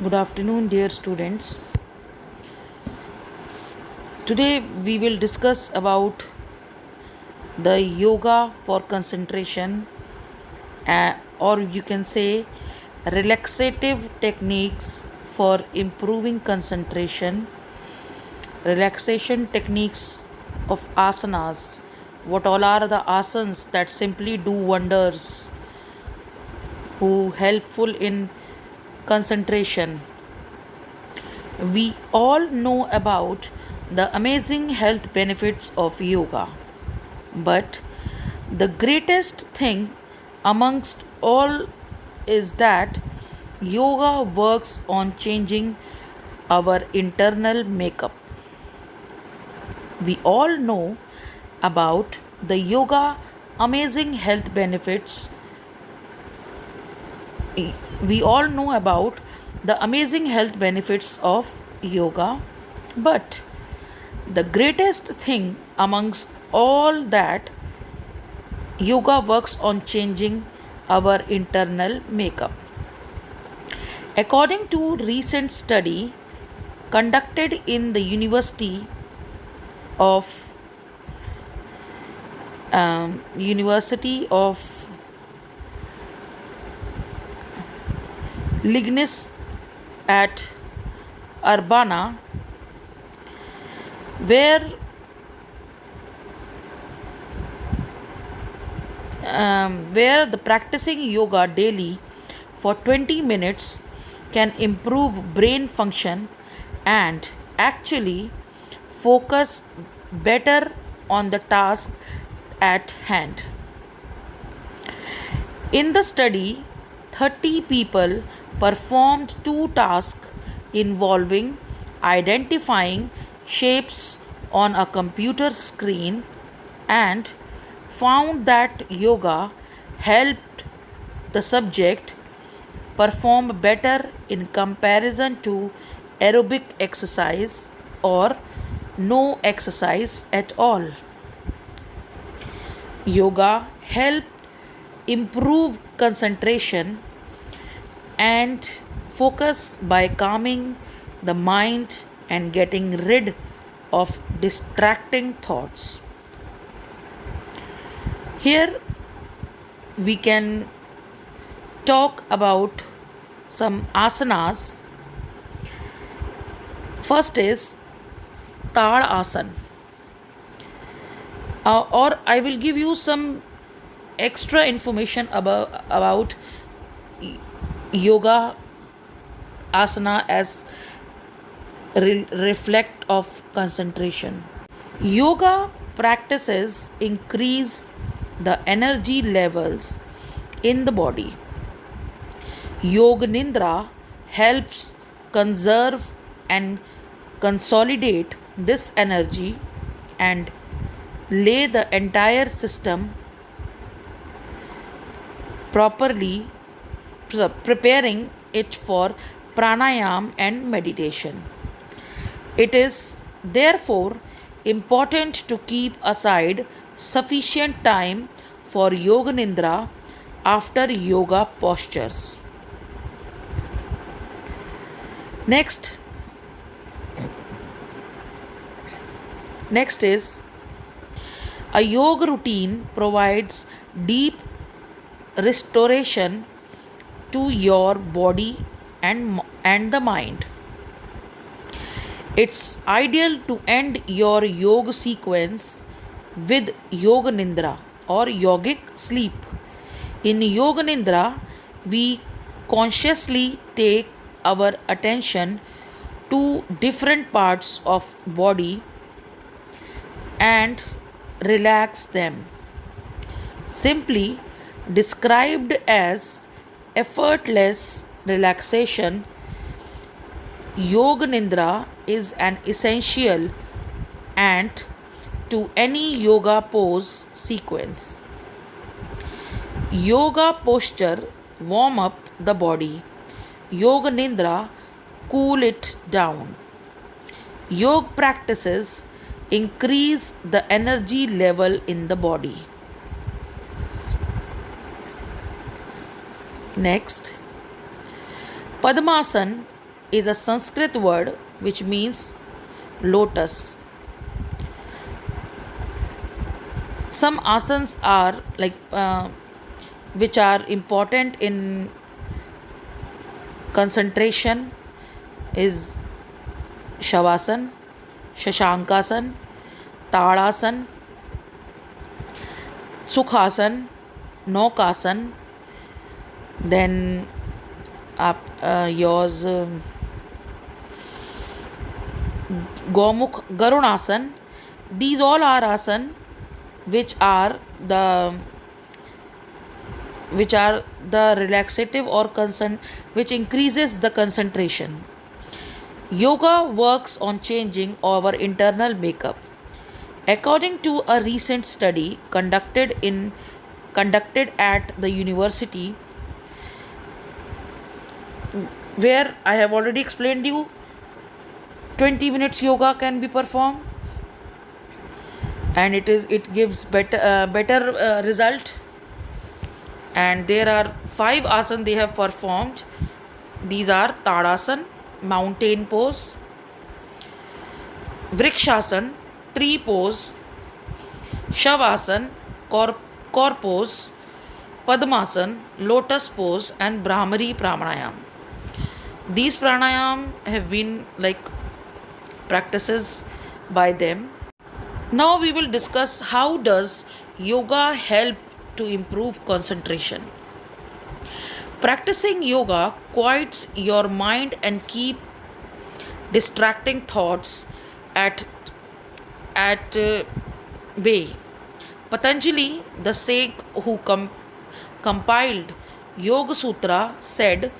Good afternoon, dear students. Today we will discuss about the yoga for concentration, or you can say relaxative techniques for improving concentration, relaxation techniques of asanas. What all are the asanas that simply do wonders, who helpful in concentration. We all know about the amazing health benefits of yoga, but the greatest thing amongst all is that yoga works on changing our internal makeup. We all know about the yoga amazing health benefits. We all know about the amazing health benefits of yoga, but the greatest thing amongst all that yoga works on changing our internal makeup. According to recent study conducted in the of University of Lignis at Urbana, where the practicing yoga daily for 20 minutes can improve brain function and actually focus better on the task at hand. In the study, 30 people performed two tasks involving identifying shapes on a computer screen and found that yoga helped the subject perform better in comparison to aerobic exercise or no exercise at all. Yoga helped improve concentration and focus by calming the mind and getting rid of distracting thoughts. Here we can talk about some asanas. First is Tad Asana. Or I will give you some extra information about yoga asana as reflect of concentration. Yoga practices increase the energy levels in the body. Yoga Nindra helps conserve and consolidate this energy and lay the entire system properly, preparing it for pranayam and meditation. It is therefore important to keep aside sufficient time for yoga nindra after yoga postures. Next is a yoga routine provides deep restoration to your body and the mind. It's ideal to end your yoga sequence with yoga nindra or yogic sleep. In yoga nindra, we consciously take our attention to different parts of body and relax them. Simply described as effortless relaxation, yoga nindra is an essential and to any yoga pose sequence. Yoga posture warm up the body. Yoga nindra cool it down. Yoga practices increase the energy level in the body. Next, Padmasana is a Sanskrit word which means lotus. Some asanas are which are important in concentration is Shavasana, Shashankasan, Tadasan, Sukhasan, Naukasan, then yours Gomukh Garunasan. These all are asan which are the relaxative or which increases the concentration. Yoga works on changing our internal makeup. According to a recent study conducted at the university, where I have already explained you 20 minutes yoga can be performed, and it gives better result. And there are 5 asan they have performed. These are Tadasan, mountain pose; Vrikshasan, tree pose; Shavasana, core pose; Padmasan, lotus pose; and Brahmari pranayam. These pranayam have been practices by them. Now we will discuss how does yoga help to improve concentration. Practicing yoga quiets your mind and keep distracting thoughts at bay. Patanjali, the sage who compiled Yoga Sutra, said,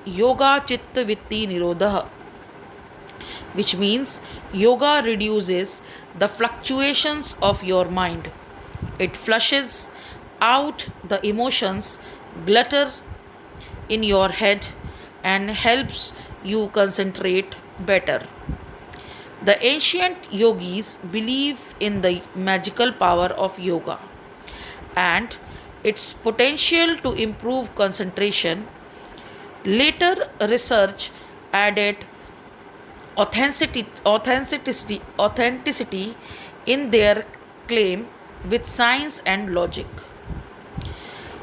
Yoga Chitta Vitti Nirodha, which means yoga reduces the fluctuations of your mind. It flushes out the emotions clutter in your head and helps you concentrate better. The ancient yogis believe in the magical power of yoga and its potential to improve concentration. Later research added authenticity in their claim with science and logic.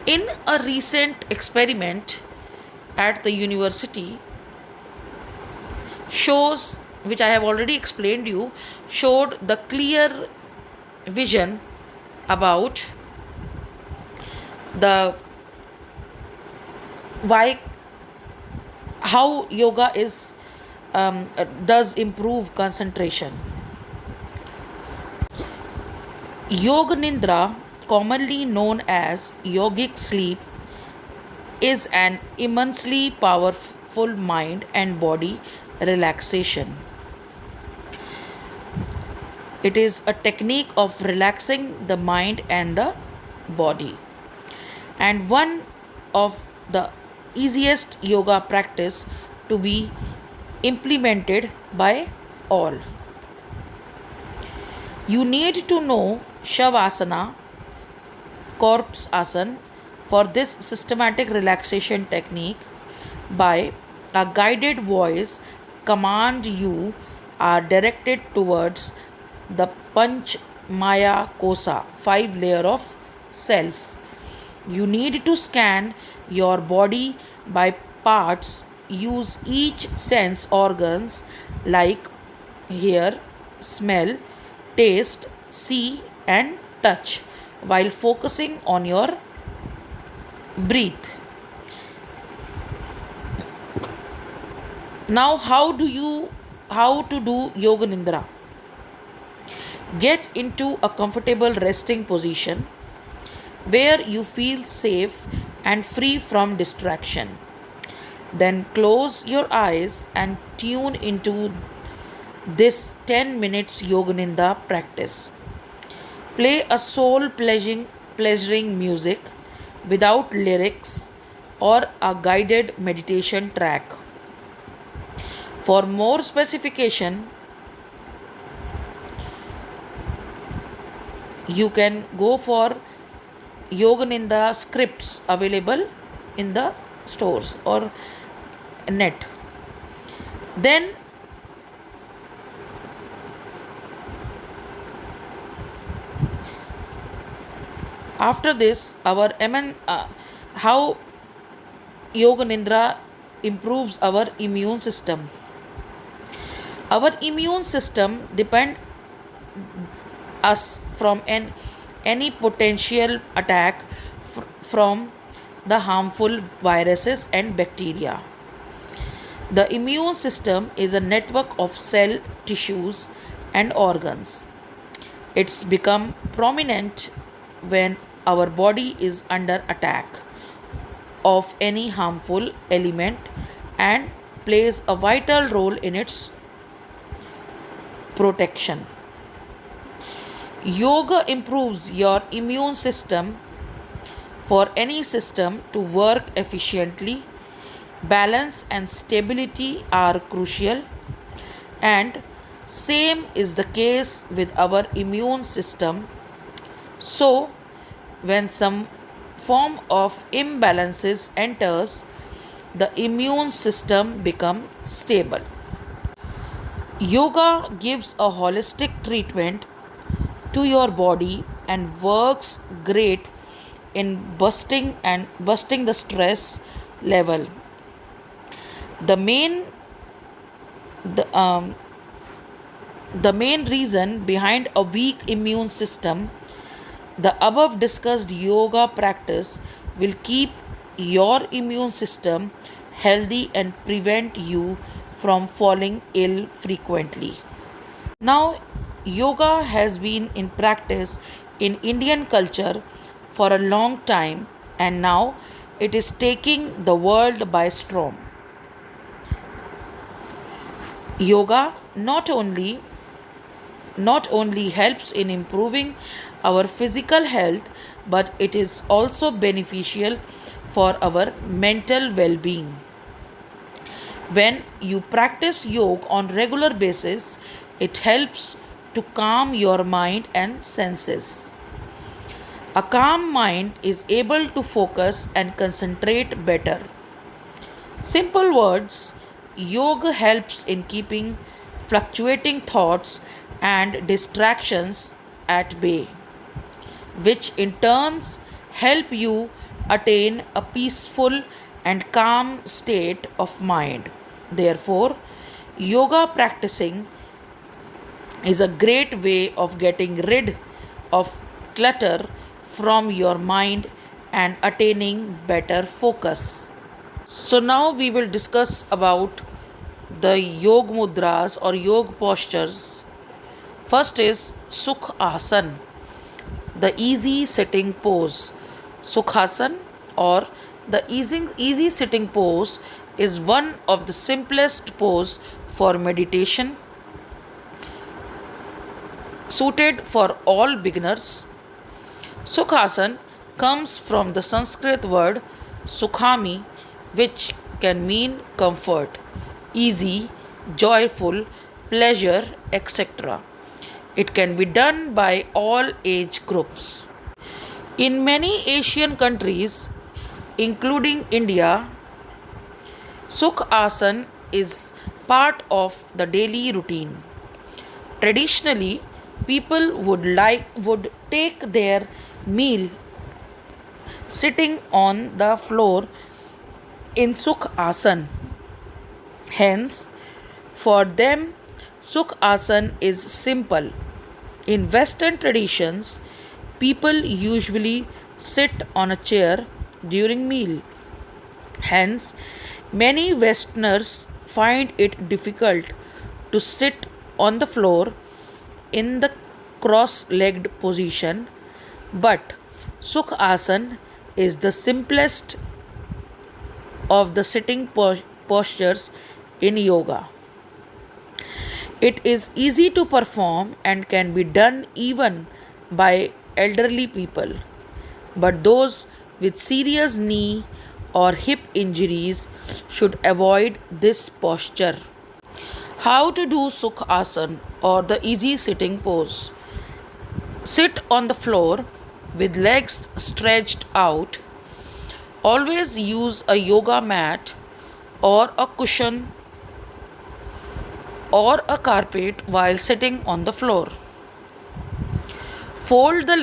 In a recent experiment at the university, shows which I have already explained you showed the clear vision about the why how yoga does improve concentration. Yoga Nindra, commonly known as yogic sleep, is an immensely powerful mind and body relaxation. It is a technique of relaxing the mind and the body, and one of the easiest yoga practice to be implemented by all. You need to know Shavasana, corpse asana, for this systematic relaxation technique. By a guided voice, command you are directed towards the Panch Maya Kosa, 5 layer of self. You need to scan your body by parts. Use each sense organs like hear, smell, taste, see, and touch while focusing on your breath. Now, how to do Yoga Nindra? Get into a comfortable resting position where you feel safe and free from distraction. Then close your eyes and tune into this 10 minutes Yoga Nindra practice. Play a soul pleasuring music without lyrics or a guided meditation track. For more specification, you can go for Yoga Nindra scripts available in the stores or net. Then after this, how Yoga Nidra improves our immune system. Our immune system depend us from any potential attack from the harmful viruses and bacteria. The immune system is a network of cell, tissues, and organs. It's become prominent when our body is under attack of any harmful element and plays a vital role in its protection. Yoga improves your immune system. For any system to work efficiently, balance and stability are crucial, and same is the case with our immune system. So, when some form of imbalances enters, the immune system becomes stable. Yoga gives a holistic treatment to your body and works great in busting the stress level. The main the the main reason behind a weak immune system, the above discussed yoga practice will keep your immune system healthy and prevent you from falling ill frequently. Now, yoga has been in practice in Indian culture for a long time, and now it is taking the world by storm. Yoga not only helps in improving our physical health, but it is also beneficial for our mental well-being. When you practice yoga on regular basis, it helps to calm your mind and senses. A calm mind is able to focus and concentrate better. Simple words, yoga helps in keeping fluctuating thoughts and distractions at bay, which in turns help you attain a peaceful and calm state of mind. Therefore, yoga practicing is a great way of getting rid of clutter from your mind and attaining better focus. So now we will discuss about the yoga mudras or yoga postures. First is Sukh Asan, the easy sitting pose. Sukhasan or the easy sitting pose is one of the simplest pose for meditation, suited for all beginners. Sukhasan comes from the Sanskrit word sukhami, which can mean comfort, easy, joyful, pleasure, etc. It can be done by all age groups. In many Asian countries, including India, Sukh Asan is part of the daily routine. Traditionally, people would take their meal sitting on the floor in Sukh Asan. Hence, for them, Sukh Asan is simple. In Western traditions, people usually sit on a chair during meal. Hence, many Westerners find it difficult to sit on the floor in the cross-legged position, but Sukh Asan is the simplest of the sitting postures in yoga. It is easy to perform and can be done even by elderly people, but those with serious knee or hip injuries should avoid this posture. How to do Sukh Asan or the easy sitting pose? Sit on the floor with legs stretched out. Always use a yoga mat or a cushion or a carpet while sitting on the floor. Fold the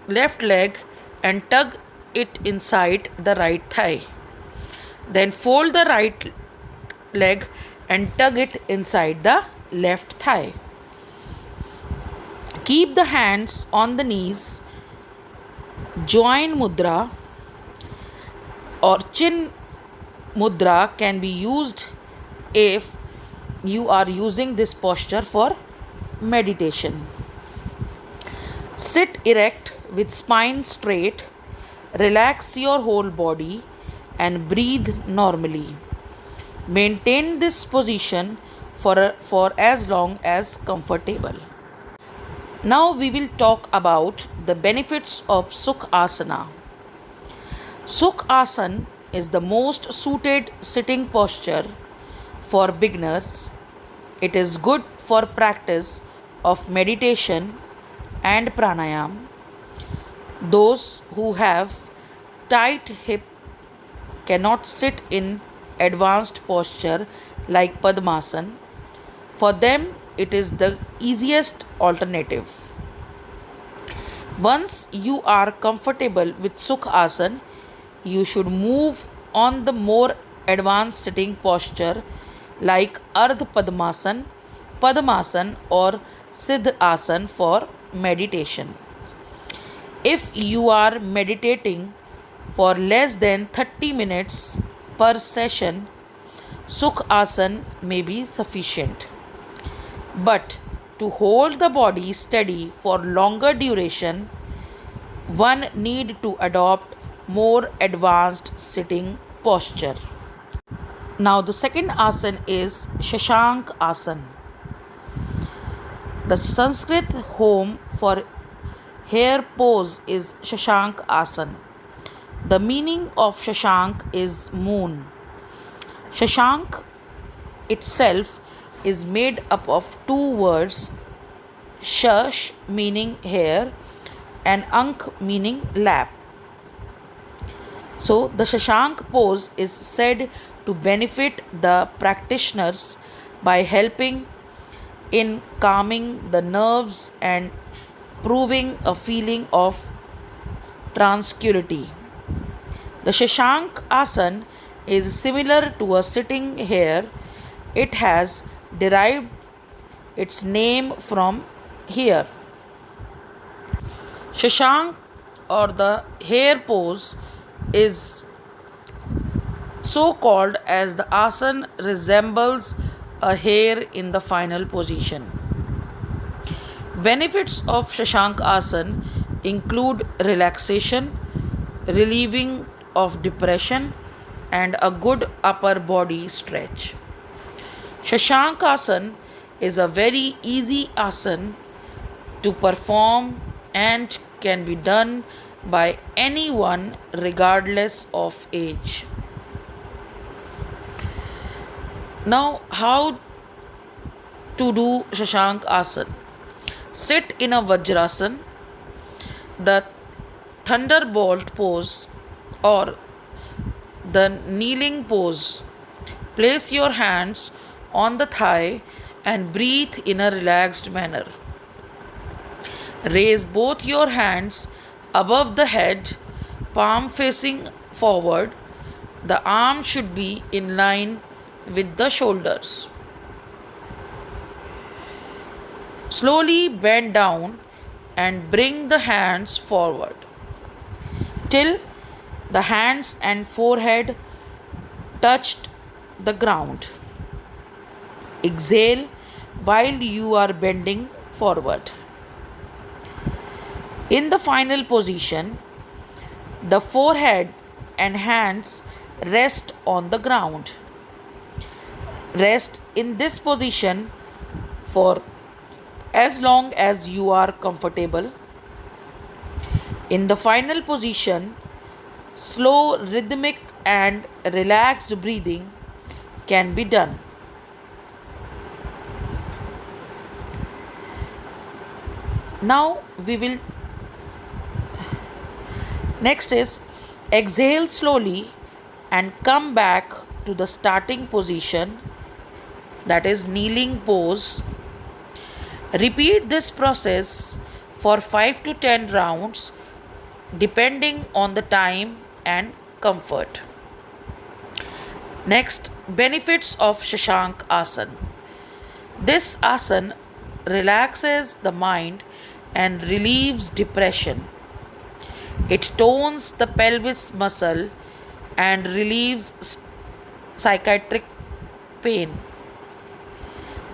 left leg and tug it inside the right thigh. Then fold the right leg and tug it inside the left thigh. Keep the hands on the knees. Join mudra or chin mudra can be used if you are using this posture for meditation. Sit erect with spine straight. Relax your whole body and breathe normally. Maintain this position for as long as comfortable. Now we will talk about the benefits of Sukhasana. Sukhasana is the most suited sitting posture for beginners. It is good for practice of meditation and pranayam. Those who have tight hip cannot sit in advanced posture like Padmasana. For them, it is the easiest alternative. Once you are comfortable with Sukhasana, you should move on the more advanced sitting posture like Ardha Padmasana, Padmasana or Siddhasana for meditation. If you are meditating for less than 30 minutes per session, Sukhasana may be sufficient. But to hold the body steady for longer duration, one need to adopt more advanced sitting posture. Now the second asana is Shashank Asana. The Sanskrit home for hair pose is Shashank Asana. The meaning of Shashank is moon. Shashank itself is made up of two words, Shash meaning hair and Ank meaning lap. So the Shashank pose is said to benefit the practitioners by helping in calming the nerves and proving a feeling of tranquility. The Shashank Asana is similar to a sitting hare. It has derived its name from here. Shashank or the hare pose is so called as the asana resembles a hare in the final position. Benefits of Shashank Asana include relaxation, relieving of depression, and a good upper body stretch. Shashank Asana is a very easy asana to perform and can be done by anyone regardless of age. Now, how to do Shashank Asana? Sit in a Vajrasana, the thunderbolt pose or the kneeling pose. Place your hands on the thigh and breathe in a relaxed manner. Raise both your hands above the head, palm facing forward. The arm should be in line with the shoulders. Slowly bend down and bring the hands forward till the hands and forehead touched the ground. Exhale while you are bending forward. In the final position, the forehead and hands rest on the ground. Rest in this position for as long as you are comfortable. In the final position, slow, rhythmic, and relaxed breathing can be done. Now we will next is exhale slowly and come back to the starting position. that is kneeling pose. Repeat this process for 5 to 10 rounds depending on the time and comfort. Next, benefits of Shashank Asana. This asana relaxes the mind and relieves depression. It tones the pelvis muscle and relieves psychiatric pain.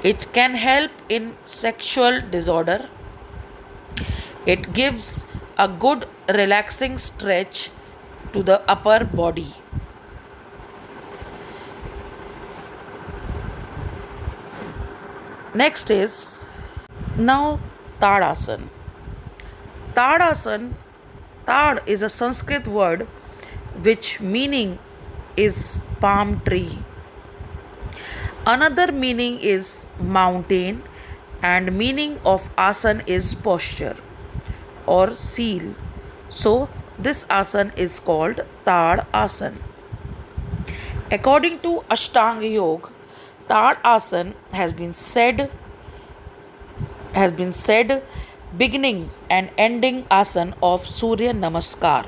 It can help in sexual disorder. It gives a good relaxing stretch to the upper body. Next is now Tadasana. Tadasana, Tad is a Sanskrit word which meaning is palm tree. Another meaning is mountain and meaning of asana is posture or seal. So this asana is called Tad Asana. According to Ashtanga Yoga, Tad Asana has been said beginning and ending asana of Surya Namaskar.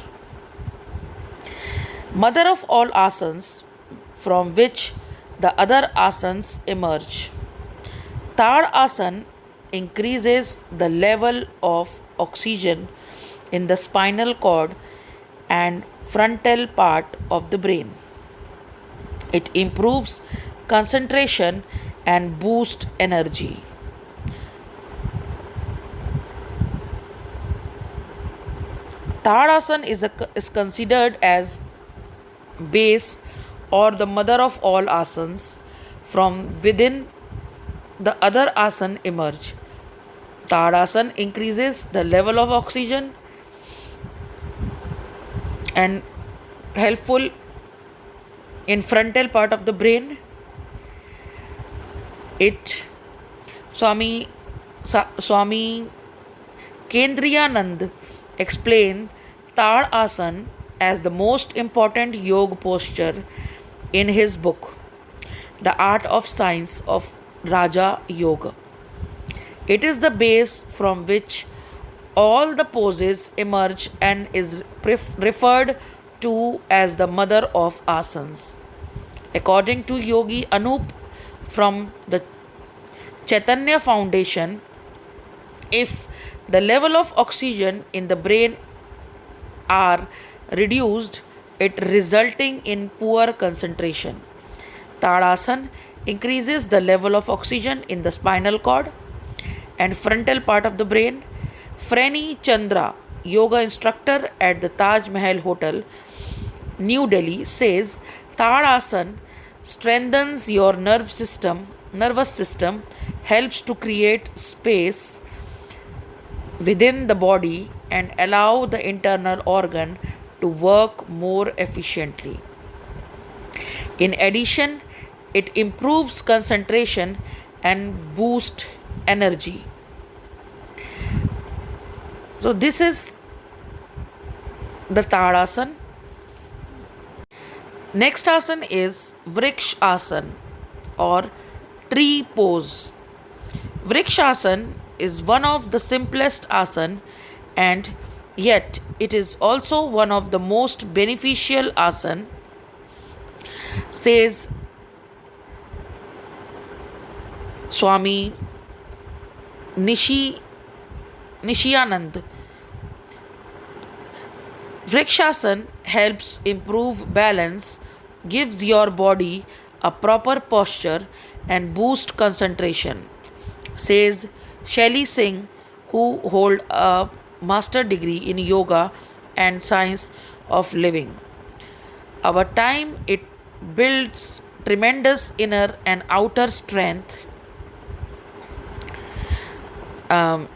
Mother of all asanas from which the other asanas emerge. Tad Asana increases the level of oxygen in the spinal cord and frontal part of the brain. It improves concentration and boosts energy. Tadasana is considered as base or the mother of all asanas. From within the other asana emerge. Tadasana increases the level of oxygen and helpful in frontal part of the brain. It Swami Kendriyanand explained Tad Asana as the most important yoga posture in his book, The Art of Science of Raja Yoga. It is the base from which all the poses emerge and is referred to as the mother of asanas. According to Yogi Anup from the Chaitanya Foundation, if the level of oxygen in the brain are reduced, it resulting in poor concentration. Tadasana increases the level of oxygen in the spinal cord and frontal part of the brain. Freni Chandra, yoga instructor at the Taj Mahal Hotel, New Delhi, says Tadasana strengthens your nervous system, helps to create space within the body and allow the internal organ to work more efficiently. In addition, it improves concentration and boosts energy. So this is the Tadasana. Next asana is Vriksha Asana or tree pose. Vriksha Asana is one of the simplest asana and yet it is also one of the most beneficial asana, says Swami Nishiyanand. Vrikshasana helps improve balance, gives your body a proper posture and boost concentration, says Shelly Singh, who hold a master degree in yoga and science of living. Our time it builds tremendous inner and outer strength. Um,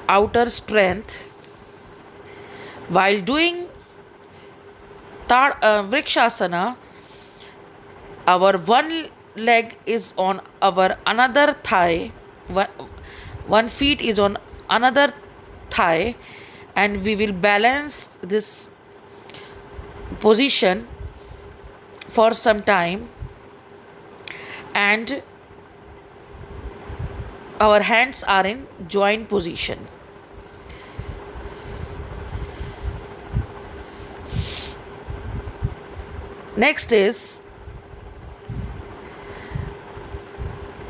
outer strength while doing Vrikshasana. Our one leg is on our another thigh, one feet is on another thigh, and we will balance this position for some time. and our hands are in joint position. Next is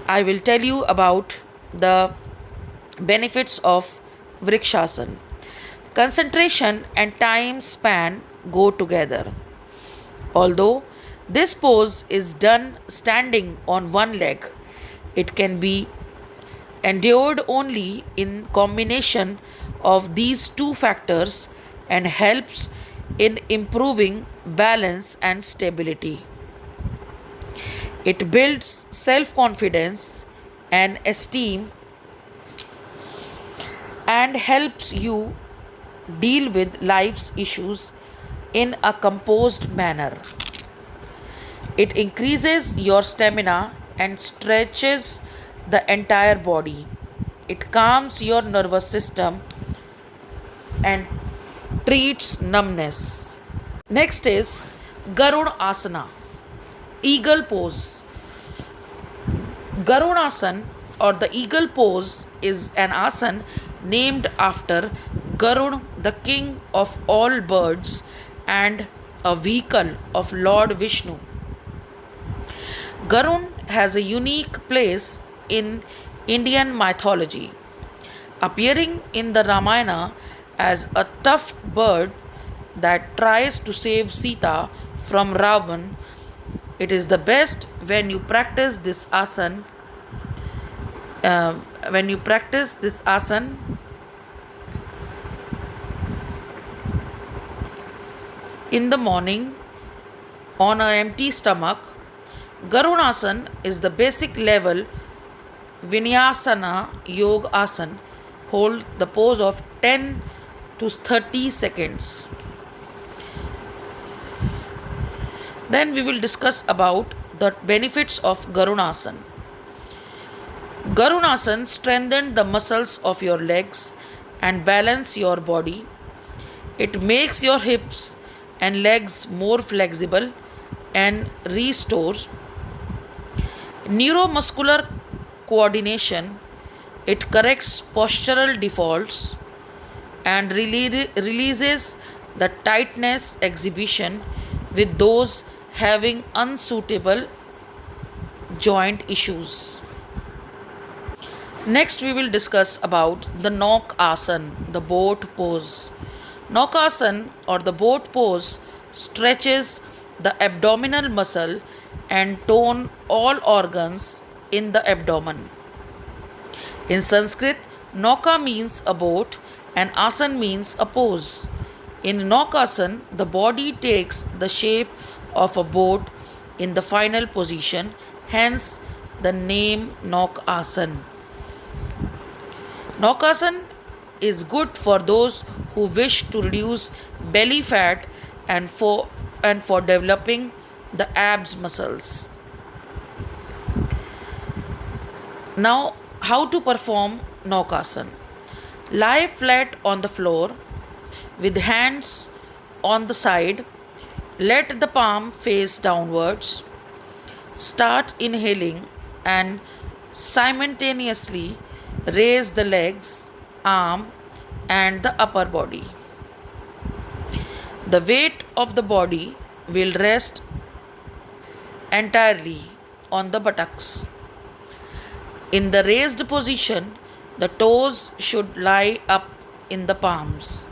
I will tell you about the benefits of Vrikshasana. Concentration and time span go together. Although this pose is done standing on one leg, it can be endured only in combination of these two factors and helps in improving balance and stability. It builds self confidence and esteem and helps you deal with life's issues in a composed manner. It increases your stamina and stretches the entire body. It calms your nervous system and treats numbness. Next is Garud Asana, eagle pose. Garudasana or the eagle pose is an asana named after Garud, the king of all birds and a vehicle of Lord Vishnu. Garud has a unique place in Indian mythology, appearing in the Ramayana as a tough bird that tries to save Sita from Ravan. It is the best when you practice this asana. When you practice this asana in the morning on an empty stomach. Garudasana is the basic level Vinyasana Yoga Asana. Hold the pose of 10 to 30 seconds. Then we will discuss about the benefits of Garudasana. Garudasana strengthens the muscles of your legs and balance your body. It makes your hips and legs more flexible and restores neuromuscular coordination. It corrects postural defaults and releases the tightness exhibition with those having unsuitable joint issues. Next, we will discuss about the Nok Asana, the boat pose. Nok Asana or the boat pose stretches the abdominal muscle and tone all organs in the abdomen. In Sanskrit, Nauka means a boat and Asan means a pose. In Naukasan, the body takes the shape of a boat in the final position, hence the name Naukasan. Naukasan is good for those who wish to reduce belly fat and for developing the abs muscles. Now, how to perform Naukasan? Lie flat on the floor with hands on the side. Let the palm face downwards. Start inhaling and simultaneously raise the legs, arm, and the upper body. The weight of the body will rest entirely on the buttocks. In the raised position, the toes should lie up in the palms.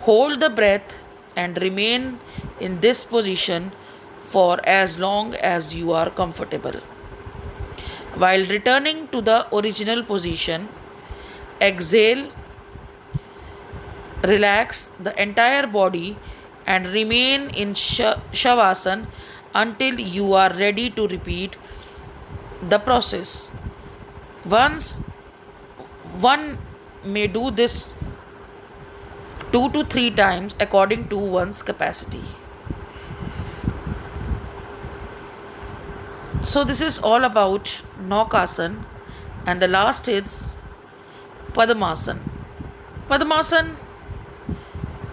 Hold the breath and remain in this position for as long as you are comfortable. While returning to the original position, exhale, relax the entire body and remain in Shavasana until you are ready to repeat the process. Once one may do this 2 to 3 times according to one's capacity. So this is all about Naukasan, and the last is Padmasan. Padmasan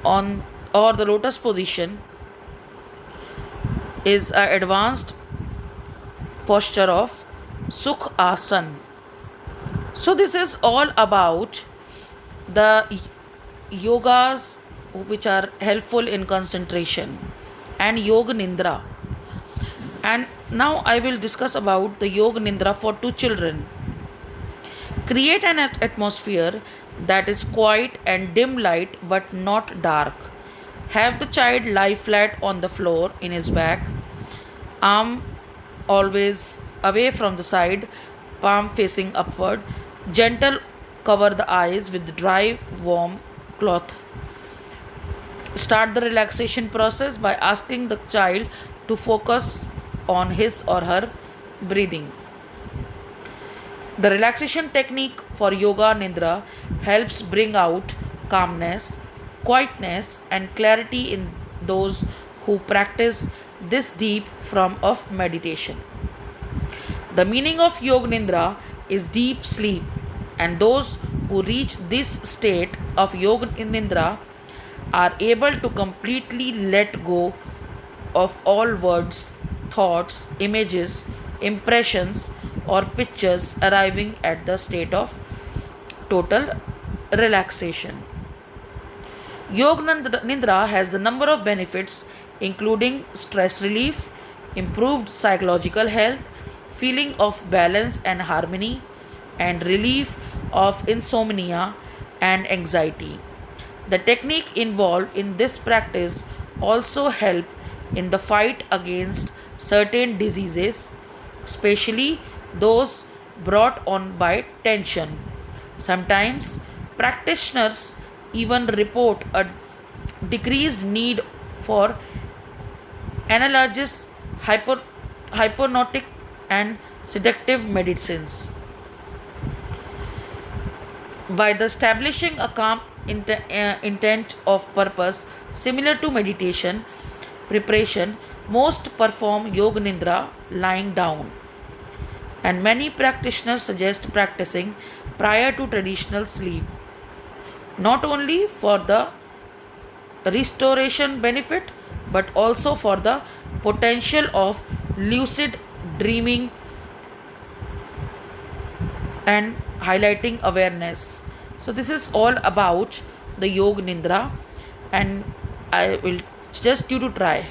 on or the lotus position is an advanced posture of Sukh Asan. So, this is all about the yogas which are helpful in concentration and Yoga Nindra. And now I will discuss about the Yoga Nindra for two children. Create an atmosphere that is quiet and dim light but not dark. Have the child lie flat on the floor in his back, arm always away from the side, palm facing upward. Gentle cover the eyes with dry warm cloth. Start the relaxation process by asking the child to focus on his or her breathing. The relaxation technique for Yoga Nidra helps bring out calmness, quietness, and clarity in those who practice this deep form of meditation. The meaning of Yoga Nidra is deep sleep, and those who reach this state of Yoga Nidra are able to completely let go of all words, thoughts, images, impressions, or pictures, arriving at the state of total relaxation. Yoga Nidra has a number of benefits, including stress relief, improved psychological health, feeling of balance and harmony, and relief of insomnia and anxiety. The technique involved in this practice also help in the fight against certain diseases, especially those brought on by tension. Sometimes practitioners even report a decreased need for analgesics, hypnotic, and sedative medicines. By the establishing a calm intent of purpose similar to meditation preparation, most perform yoga nidra lying down, and many practitioners suggest practicing prior to traditional sleep, not only for the restoration benefit but also for the potential of lucid dreaming and highlighting awareness. So, this is all about the Yoga Nindra, and I will suggest you to try.